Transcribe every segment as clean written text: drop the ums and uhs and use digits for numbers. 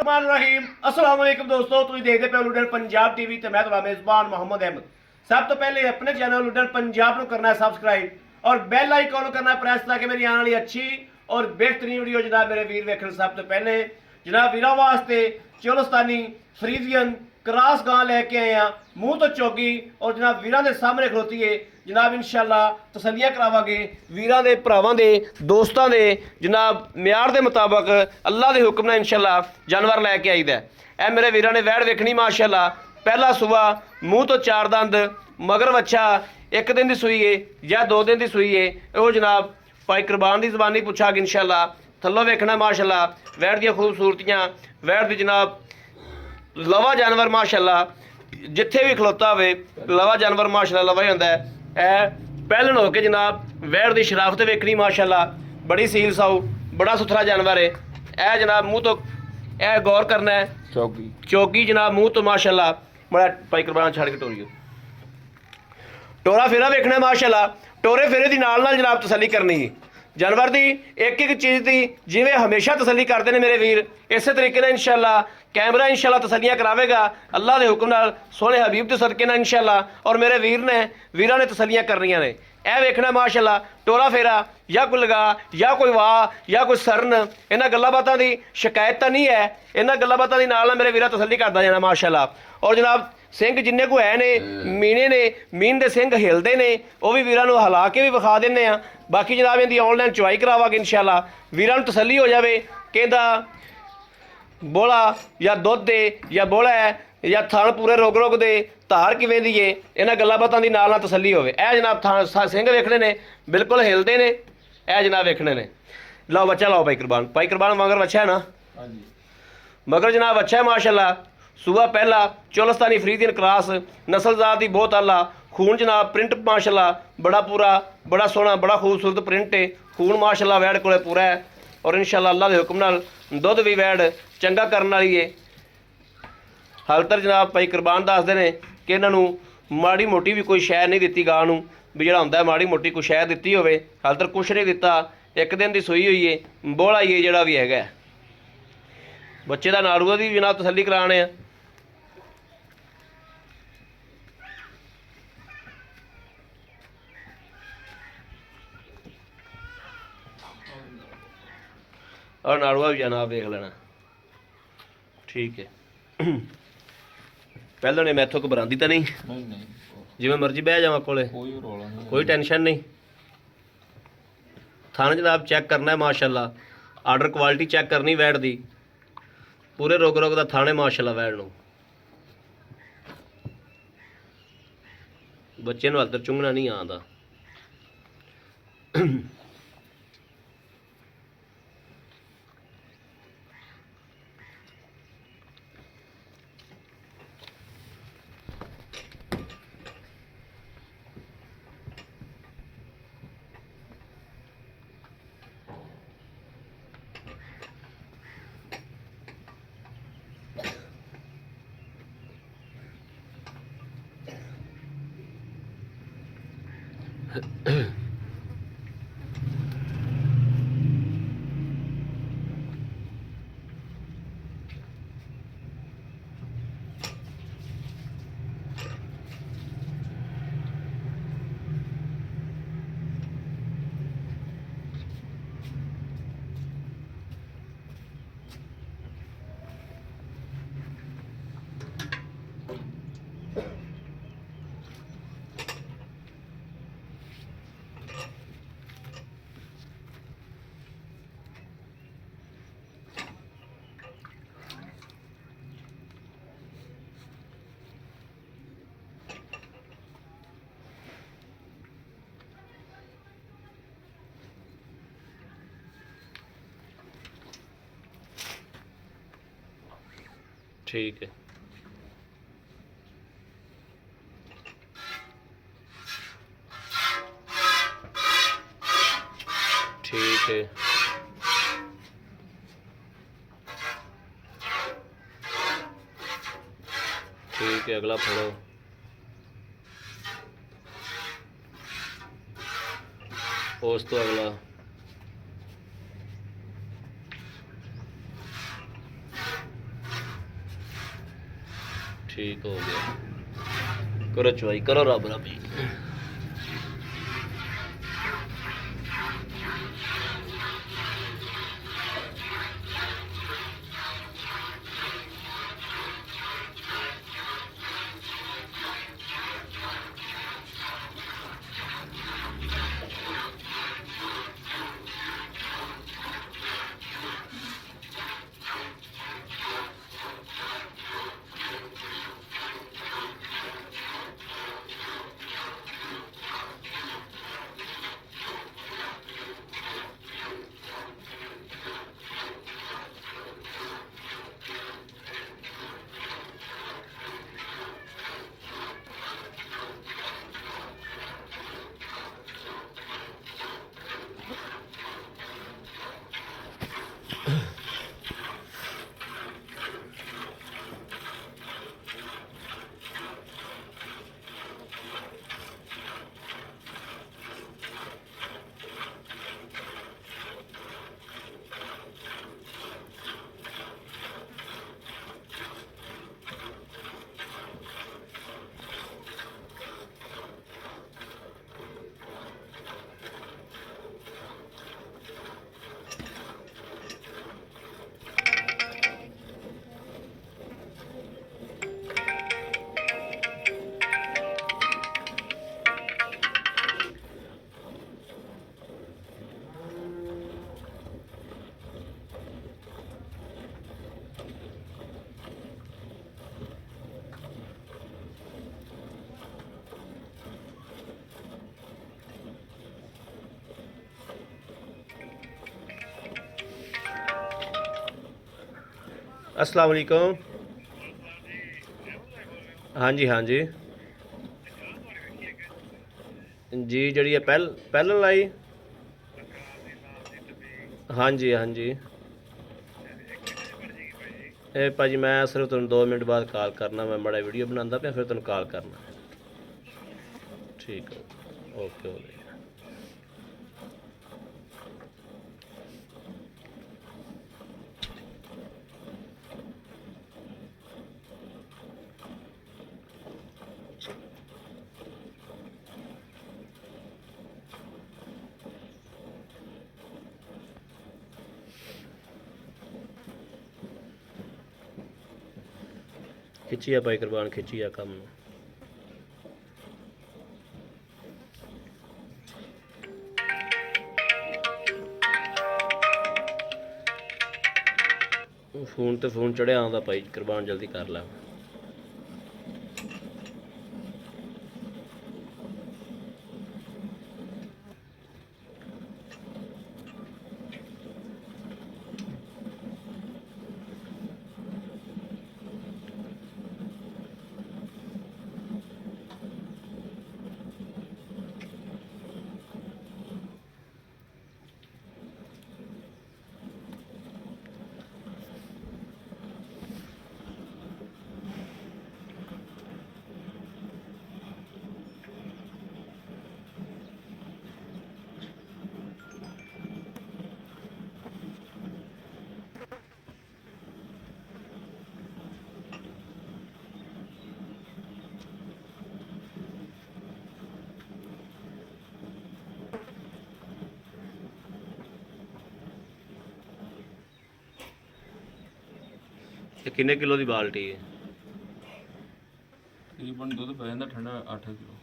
रहीम अस्सलाम वालेकुम दोस्तों, तुम देखते पे लुडन पंजाब टीवी ते मैं तुम्हारा मेजबान मोहम्मद अहमद। सब तो पहले अपने चैनल लुडन पंजाब को करना है सब्सक्राइब और बेल आइकन करना है प्रेस ताकि मेरी आने वाली अच्छी और बेहतरीन वीडियो जनाब मेरे वीर वेखन। सब तो पहले जनाब वीरों वास्ते चोलस्तानी फ्रीजियन क्रॉस गां लैके आए हैं मूँह तो चौकी और जनाब वीरों के सामने खलोती है जनाब इंशाअल्लाह तसल्लियां करावांगे वीरों के भरावां दे दोस्तों के जनाब म्यार के मुताबक अल्लाह के हुक्म ने इंशाअल्लाह जानवर लैके आईदा। ए मेरे वीरों ने वैड़ वेखनी माशाअल्लाह पहला सुबह मूँह तो चार दंद मगर बच्चा एक दिन की सूई है या 2 दिन की सूई है वो जनाब भाई कुरबान की जबानी पुछागे इंशाअल्लाह। थल्लों वेखना माशाअल्लाह वैड़ दी खूबसूरतियाँ वैड़ दी जनाब लवा जानवर माशाअल्लाह जिथे भी खलोता हो लवा जानवर माशाअल्लाह लवा ही होंदा है। पहलन होके जनाब वैड़ की शराफत वेखनी माशाअल्लाह बड़ी सील साऊ बड़ा सुथरा जानवर है। ए जनाब मूँह तो ए गौर करना है चौकी जनाब मूँह तो माशाअल्लाह बड़ा भाई कुरबान छड़ के टोरियो टोरा फेरा वेखना माशाअल्लाह टोरे फेरे की नाल जनाब तसली करनी है जानवर की एक एक चीज़ की जिमें हमेशा तसली करते हैं मेरे वीर इस तरीके ने इंशाअल्लाह कैमरा इंशाअल्लाह तसलियां करावेगा अल्लाह के हुक्म नाल सोहने हबीब के सदके नाल इंशाअल्लाह। और मेरे वीरां ने तसलियां करनियां ने यह वेखना माशाअल्लाह टोरा फेरा या कोई लगा या कोई वाह या कोई सरन इन्हां गल्लां बातां दी शिकायत तो नहीं है। इन्हां गल्लां बातां दी नाल मेरे वीरा तसली करदा जाना माशाअल्लाह। और जनाब सिंह जिन्ने को है ने मीने ने मीन दे सिंह हिलदे ने वो भी वीरां नूं हिला के भी विखा दिंदे आ। बाकी जनाब इनकी ऑनलाइन चवाई करावांगे इंशाअल्लाह वीरां नूं तसली हो जाए कहंदा बोला या दुध दे या बोला है या थान पूरे रोग रोग दे धार किवें दी है इन्हां गल्लां बातां दी नाल तसली होवे। ए जनाब थान सिंह वेखने ने बिल्कुल हिलदे ने ए जनाब वेखने ने। लो बच्चा लाओ भाई कुरबान मगर बच्चा है ना मगर जनाब अच्छा है माशाअल्लाह सुबह पहला चोलस्तानी फ्रीजियन क्रॉस नस्लजात की बहुत आला खून जनाब प्रिंट माशाअल्लाह बड़ा पूरा बड़ा सोहना बड़ा खूबसूरत प्रिंट है खून माशाअल्लाह वैड़ कोले पूरा है। और इंशाअल्लाह अल्लाह के हुक्म नाल दुध भी वैड़ चंगा करने वाली है। हाल तक जनाब भाई कुरबान दसदे ने कि इन्हों माड़ी मोटी भी कोई शै नहीं दी गां नूं भी जिहड़ा हुंदा माड़ी मोटी कोई शै दी होवे हाल तक कुछ नहीं दिता एक दिन की सूई हुई है बोला ही है जिहड़ा भी हैगा बच्चे का नाड़ूआ की जनाब तसली कराने आ। और नाड़ूआ भी जनाब देख लेना ठीक है। पहले ने मैथों घबराती तो नहीं जिवें मर्जी बह जावा कोले कोई टेंशन नहीं। थान जनाब चैक करना है माशाअल्लाह आर्डर क्वालिटी चैक करनी वैड़ दी पूरे रोग रोग का थाने माशाअल्लाह वैड़ नूं बच्चे नूं हल तक चुंगना नहीं आंदा। ठीक है ठीक है ठीक है अगला पढ़ो उस तो अगला ठीक हो गया। करो चवाई करो रब रबी। अस्सलाम वालेकुम। हाँ जी हाँ जी जी जी है पहल लाई। हाँ जी हाँ जी। ਇਹ ਭਾਜੀ ਮੈਂ ਸਿਰਫ ਤੁਹਾਨੂੰ 2 ਮਿੰਟ ਬਾਅਦ ਕਾਲ ਕਰਨਾ। ਮੈਂ ਬੜਾ ਵੀਡੀਓ ਬਣਾਉਂਦਾ ਪਿਆ, ਫਿਰ ਤੁਹਾਨੂੰ ਕਾਲ ਕਰਨਾ। ਠੀਕ ਹੈ ਓਕੇ ਹੋ ਗਿਆ। खिंची आ भाई कुरबान, खिंची आ काम ਨੂੰ। ਫੋਨ ਤੇ ਫੋਨ ਚੜਿਆ ਆਉਂਦਾ ਭਾਈ ਕੁਰਬਾਨ, ਜਲਦੀ ਕਰ ਲੈ। ਇਹ ਕਿੰਨੇ ਕਿਲੋ ਦੀ ਬਾਲਟੀ ਹੈ? ਤਕਰੀਬਨ ਦੁੱਧ ਪੈ ਜਾਂਦਾ ਠੰਡਾ 8 ਕਿਲੋ।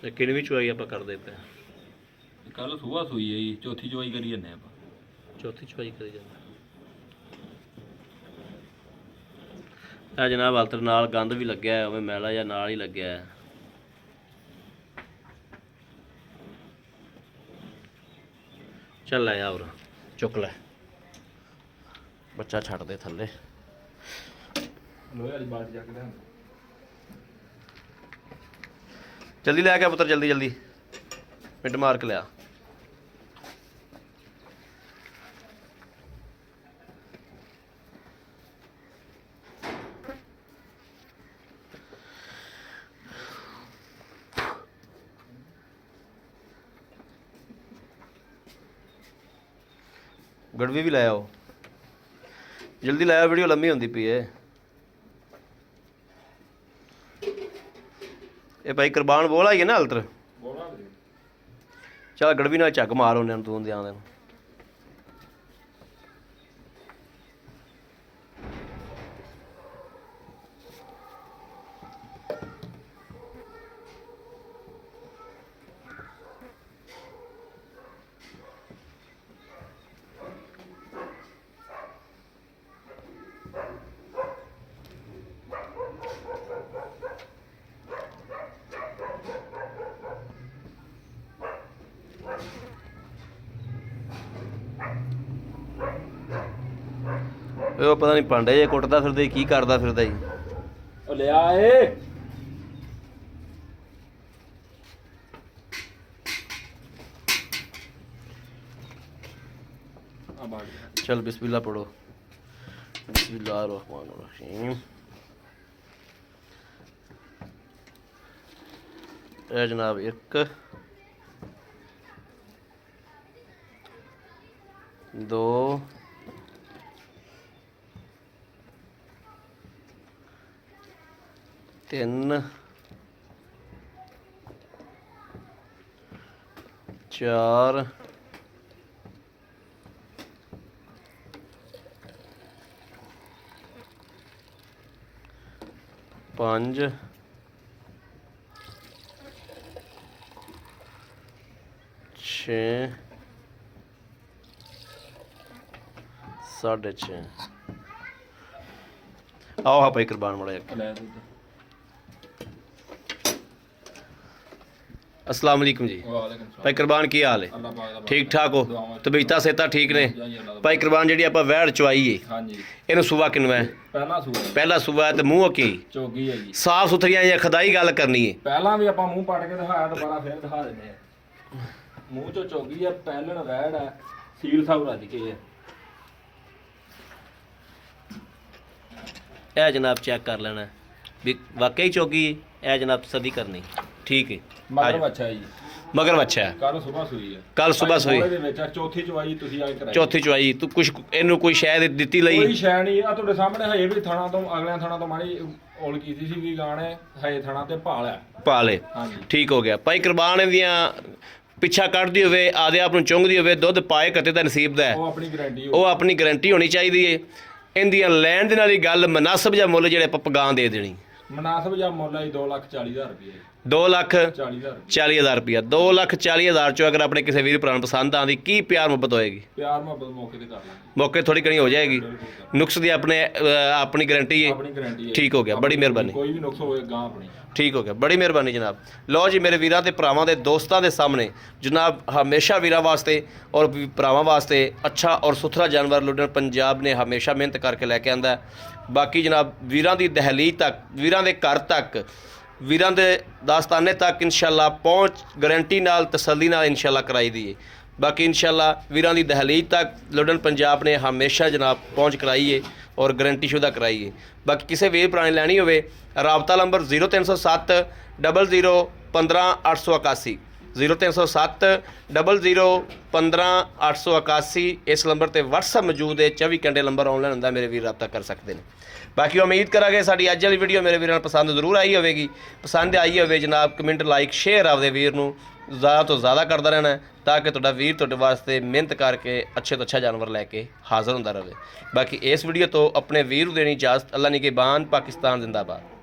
ਤੇ ਕਿੰਨਵੀਂ ਚੁਆਈ ਆਪਾਂ ਕਰਦੇ ਪਏ? ਕੱਲ ਸੁਬਾਹ ਸੂਈ ਹੈ ਜੀ, ਚੌਥੀ ਚਵਾਈ ਕਰੀ ਜਾਂਦੇ ਆਪਾਂ। ਚੌਥੀ ਚੁਆਈ ਕਰੀ ਜਾਂਦਾ। ਇਹ ਜਨਾਬ ਹਲਤਰ ਨਾਲ ਗੰਦ ਵੀ ਲੱਗਿਆ, ਉਵੇਂ ਮੈਲਾ ਜਾਂ ਨਾਲ ਹੀ ਲੱਗਿਆ। ਚੱਲ ਲੈ ਆ ਉਰਾ, ਚੁੱਕ ਲੈ ਬੱਚਾ, ਛੱਡ ਦੇ ਥੱਲੇ। ਲੋਹੇ ਵਾਲੀ ਬਾਲਟੀ ਚੱਕ ਲਿਆ। ਜਲਦੀ ਲੈ ਕੇ ਪੁੱਤਰ, ਜਲਦੀ ਜਲਦੀ ਮਿੰਟ ਮਾਰ ਕੇ ਲਿਆ। ਗੜਵੀ ਵੀ ਲਾਇਆ ਉਹ ਜਲਦੀ ਲਾਇਆ, ਵੀਡੀਓ ਲੰਮੀ ਹੁੰਦੀ ਪਈ ਹੈ। ਇਹ ਭਾਈ ਕੁਰਬਾਨ ਬੋਲ ਆਈ ਹੈ ਨਾ ਹਲਤਰ, ਚੱਲ ਗੜਵੀ ਨਾਲ ਝੱਗ ਮਾਰ ਉਹਨੇ ਨੂੰ ਤੂੰ ਦੇ ਆਉਂਦੇ ਨੂੰ। ਉਹ ਪਤਾ ਨਹੀਂ ਭਾਂਡੇ ਜੇ ਕੁੱਟਦਾ ਫਿਰਦਾ ਜੀ, ਕੀ ਕਰਦਾ ਫਿਰਦਾ ਜੀ। ਉਹ ਲਿਆ ਏ चल बिस्मिल्लाह पढ़ो। बिस्मिल्लाहिर्रहमानिर्रहीम। ए जनाब 1 2 3 4 5 6 6:30। आओ हाँ भाई कुर्बान मड़ा अस्सलाम वालेकुम जी। भाई कुर्बान की हाल है? ठीक ठाक हो? तबीयत सेहत ठीक ने? भाई कुर्बान जी आप वैड़ चवाई है इन सूबा किनवा है? पहला सूबा है तो मूँह की ਚੋਗੀ ਹੈ ਜੀ। साफ सुथरिया या खदाई गल करनी है? ਪਹਿਲਾਂ ਵੀ ਆਪਾਂ ਮੂੰਹ ਪੜ ਕੇ ਦਿਖਾਇਆ, ਦੁਬਾਰਾ ਫੇਰ ਦਿਖਾ ਦਿੰਦੇ ਆ। ਮੂੰਹ ਚੋਂ ਚੋਗੀ ਆ, ਪਹਿਲਣ ਵੈੜ ਆ, ਸੀਲ ਸਾਬ ਰੱਜ ਕੇ ਆ। ਇਹ ਜਨਾਬ ਚੈੱਕ ਕਰ ਲੈਣਾ ਵੀ ਵਾਕਈ ਚੋਗੀ ਇਹ ਜਨਾਬ ਸਦੀ ਕਰਨੀ ਠੀਕ ਹੈ। ਮਗਰ ਬੱਚਾ ਜੀ, ਮਗਰ ਬੱਚਾ ਹੈ, ਕੱਲ ਸਵੇਰ ਸੂਈ ਆ। ਕੱਲ ਸਵੇਰ ਸੂਈ ਦੇ ਵਿੱਚ ਆ, ਚੌਥੀ ਚਵਾਈ ਤੁਸੀਂ ਆ ਕੇ ਕਰਾਈ। ਚੌਥੀ ਚਵਾਈ ਤੂੰ ਕੁਛ ਇਹਨੂੰ ਕੋਈ ਸ਼ਾਇਦ ਦਿੱਤੀ ਲਈ? ਕੋਈ ਸ਼ੈ ਨਹੀਂ ਆ, ਤੁਹਾਡੇ ਸਾਹਮਣੇ ਹਜੇ ਵੀ ਥਾਣਾ ਤੋਂ ਅਗਲਿਆਂ ਥਾਣਾ ਤੋਂ ਮਾੜੀ ਔਲ ਕੀਤੀ ਸੀ ਵੀ ਗਾਣੇ ਹਜੇ ਥਾਣਾ ਤੇ ਭਾਲਿਆ ਪਾਲੇ। ਹਾਂਜੀ ਠੀਕ ਹੋ ਗਿਆ ਭਾਈ। ਕੁਰਬਾਨ ਦੀਆਂ ਪਿੱਛਾ ਕੱਢਦੀ ਹੋਵੇ, ਆਦੇ ਆਪ ਨੂੰ ਚੁੰਗਦੀ ਹੋਵੇ, ਦੁੱਧ ਪਾਏ ਕੱਤੇ ਦਾ ਨਸੀਬ ਦਾ ਹੈ, ਉਹ ਆਪਣੀ ਗਾਰੰਟੀ ਉਹ ਆਪਣੀ ਗਾਰੰਟੀ ਹੋਣੀ ਚਾਹੀਦੀ ਹੈ। ਇਹਦੀਆਂ ਲੈਣ ਦੇ ਨਾਲ ਹੀ ਗੱਲ ਮੁਨਾਸਬ ਜਾਂ ਮੁੱਲ ਜਿਹੜੇ ਆਪਾਂ ਪਗਾਂ ਦੇ ਦੇਣੀ। ਮੁਨਾਸਬ ਜਾਂ ਮੁੱਲ ਹੈ 2,40,000 ਰੁਪਏ। 2,40,000 ਰੁਪਇਆ। 2,40,000 ਚੋਂ ਅਗਰ ਆਪਣੇ ਕਿਸੇ ਵੀਰ ਭਰਾ ਨੂੰ ਪਸੰਦ ਆਉਂਦੀ, ਕੀ ਪਿਆਰ ਮੁਹੱਬਤ ਹੋਏਗੀ? ਪਿਆਰ ਮੁਹੱਬਤ ਮੌਕੇ ਤੇ ਕਰ ਲਾਂਗੇ, ਮੌਕੇ ਥੋੜੀ ਕਣੀ ਹੋ ਜਾਏਗੀ। ਨੁਕਸ ਦੀ ਆਪਣੀ ਗਾਰੰਟੀ ਹੈ। ਆਪਣੀ ਗਾਰੰਟੀ ਹੈ। ਠੀਕ ਹੋ ਗਿਆ, ਬੜੀ ਮਿਹਰਬਾਨੀ। ਕੋਈ ਵੀ ਨੁਕਸ ਹੋਵੇ ਗਾਂ ਆਪਣੀ। ਠੀਕ ਹੋ ਗਿਆ, ਬੜੀ ਮਿਹਰਬਾਨੀ ਜਨਾਬ। ਲਓ ਜੀ ਮੇਰੇ ਵੀਰਾਂ ਤੇ ਭਰਾਵਾਂ ਦੇ ਦੋਸਤਾਂ ਦੇ ਸਾਹਮਣੇ ਜਨਾਬ ਹਮੇਸ਼ਾ ਵੀਰਾਂ ਵਾਸਤੇ ਔਰ ਭਰਾਵਾਂ ਵਾਸਤੇ ਅੱਛਾ ਔਰ ਸੁਥਰਾ ਜਾਨਵਰ ਲੁਧਿਆਣਾ ਪੰਜਾਬ ਨੇ ਹਮੇਸ਼ਾ ਮਿਹਨਤ ਕਰਕੇ ਲੈ ਕੇ ਆਂਦਾ। ਬਾਕੀ ਜਨਾਬ ਵੀਰਾਂ ਦੀ ਦਹਲੀਜ਼ ਤੱਕ, ਵੀਰਾਂ ਦੇ ਘਰ ਤੱਕ, ਵੀਰਾਂ ਦੇ ਦਾਸਤਾਨੇ ਤੱਕ ਇਨਸ਼ਾਅੱਲਾ ਪਹੁੰਚ ਗਾਰੰਟੀ ਨਾਲ ਤਸੱਲੀ ਨਾਲ ਇਨਸ਼ਾਅੱਲਾ ਕਰਾਈ ਦੀ ਹੈ। ਬਾਕੀ ਇਨਸ਼ਾਅੱਲਾ ਵੀਰਾਂ ਦੀ ਦਹਲੀਜ਼ ਤੱਕ ਲੁਧਿਆਣਾ ਪੰਜਾਬ ਨੇ ਹਮੇਸ਼ਾ ਜਨਾਬ ਪਹੁੰਚ ਕਰਾਈ ਹੈ ਔਰ ਗਾਰੰਟੀ ਸ਼ੁਦਾ ਕਰਾਈ ਹੈ। ਬਾਕੀ ਕਿਸੇ ਵੀਰ ਭਰਾ ਨੇ ਲੈਣੀ ਹੋਵੇ ਰਾਬਤਾ ਨੰਬਰ 0307 00 15 881 0307 00 15 881। ਇਸ ਨੰਬਰ ਤੇ WhatsApp ਮੌਜੂਦ ਹੈ, 24 ਘੰਟੇ ਨੰਬਰ ਆਨਲਾਈਨ ਹੁੰਦਾ, ਮੇਰੇ ਵੀਰ ਰਾਬਤਾ ਕਰ ਸਕਦੇ ਨੇ। ਬਾਕੀ ਉਮੀਦ ਕਰਾਂਗੇ ਸਾਡੀ ਅੱਜ ਵਾਲੀ ਵੀਡੀਓ ਮੇਰੇ ਵੀਰਾਂ ਨੂੰ ਪਸੰਦ ਜ਼ਰੂਰ ਆਈ ਹੋਵੇਗੀ। ਪਸੰਦ ਆਈ ਹੋਵੇ ਜਨਾਬ ਕਮੈਂਟ ਲਾਈਕ ਸ਼ੇਅਰ ਆਪਦੇ ਵੀਰ ਨੂੰ ज़्यादा तो ज़्यादा करता रहना है ताकि तुहाडा वीर तुहाडे वास्ते मेहनत करके अच्छे तो अच्छा जानवर लैके हाज़र होंदा रहे। बाकी इस वीडियो तो अपने वीर देनी इजाज़त। अल्लाह निगहबान, पाकिस्तान जिंदाबाद।